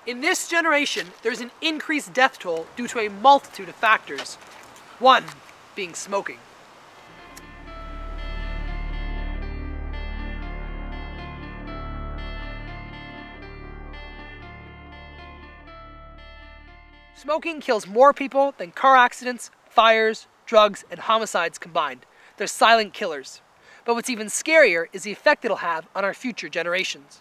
In this generation, there's an increased death toll due to a multitude of factors. One being smoking. Smoking kills more people than car accidents, fires, drugs, and homicides combined. They're silent killers. But what's even scarier is the effect it'll have on our future generations.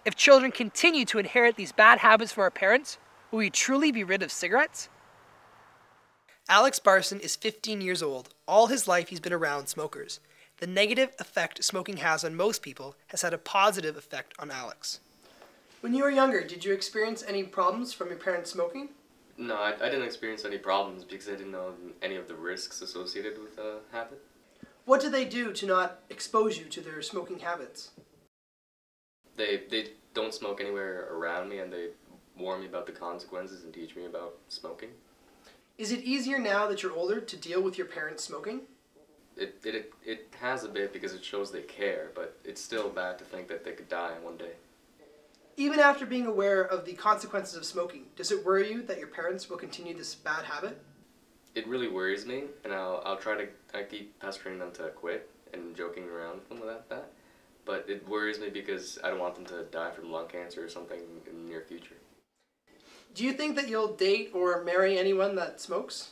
If children continue to inherit these bad habits from our parents, will we truly be rid of cigarettes? Alex Barson is 15 years old. All his life he's been around smokers. The negative effect smoking has on most people has had a positive effect on Alex. When you were younger, did you experience any problems from your parents smoking? No, I didn't experience any problems because I didn't know any of the risks associated with the habit. What did they do to not expose you to their smoking habits? They don't smoke anywhere around me, and they warn me about the consequences and teach me about smoking. Is it easier now that you're older to deal with your parents smoking? It has a bit because it shows they care, but it's still bad to think that they could die one day. Even after being aware of the consequences of smoking, does it worry you that your parents will continue this bad habit? It really worries me, and I'll try to keep pestering them to quit and joking around with them about that. But it worries me because I don't want them to die from lung cancer or something in the near future. Do you think that you'll date or marry anyone that smokes?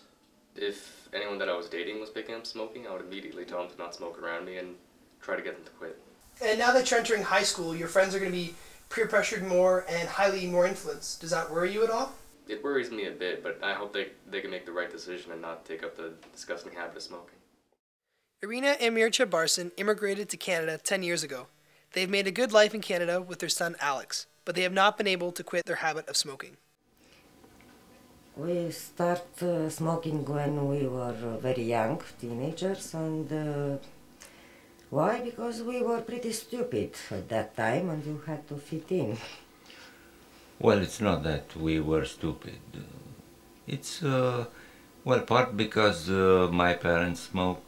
If anyone that I was dating was picking up smoking, I would immediately tell them to not smoke around me and try to get them to quit. And now that you're entering high school, your friends are going to be peer pressured more and highly more influenced. Does that worry you at all? It worries me a bit, but I hope they can make the right decision and not take up the disgusting habit of smoking. Irina and Mircea Barson immigrated to Canada 10 years ago. They've made a good life in Canada with their son Alex, but they have not been able to quit their habit of smoking. We started smoking when we were very young, teenagers, and why? Because we were pretty stupid at that time and you had to fit in. Well, it's not that we were stupid. It's, well, part because my parents smoked.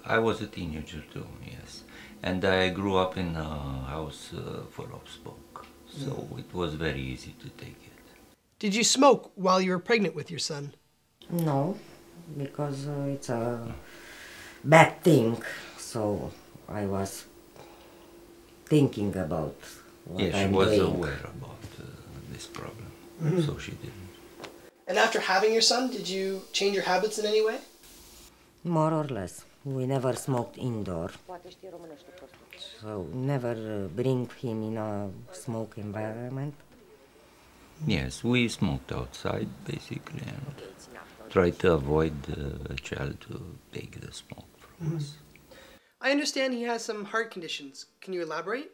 I was a teenager too, yes. And I grew up in a house full of smoke, so it was very easy to take it. Did you smoke while you were pregnant with your son? No, because it's a bad thing, so I was thinking about what I'm doing. She was aware about this problem, so she didn't. And after having your son, did you change your habits in any way? More or less. We never smoked indoor, so never bring him in a smoke environment. Yes, we smoked outside, basically, and tried to avoid a child to take the smoke from us. I understand he has some heart conditions. Can you elaborate?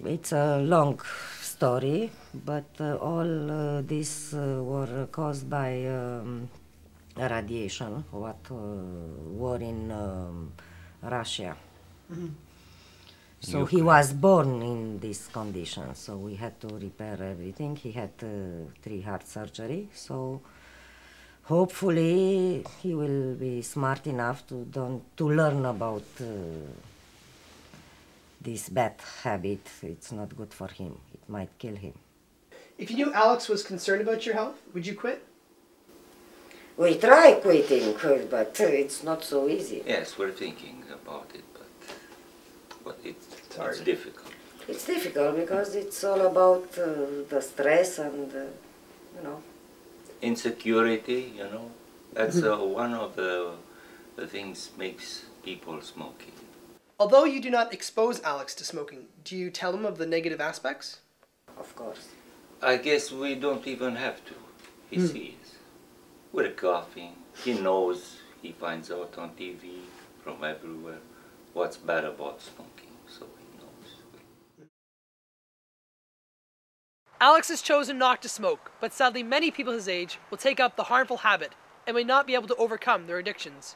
It's a long story, but all this were caused by radiation, what were in Russia. So he was born in this condition, so we had to repair everything. He had 3 heart surgery, so hopefully he will be smart enough to learn about this bad habit. It's not good for him. It might kill him. If you knew Alex was concerned about your health, would you quit? We try quitting, but it's not so easy. Yes, we're thinking about it, but it's difficult. It's difficult because it's all about the stress and, you know. Insecurity, you know. That's one of the things makes people smoking. Although you do not expose Alex to smoking, do you tell him of the negative aspects? Of course. I guess we don't even have to. He sees. We're coughing. He knows. He finds out on TV from everywhere what's bad about smoking, so he knows. Alex has chosen not to smoke, but sadly many people his age will take up the harmful habit and may not be able to overcome their addictions.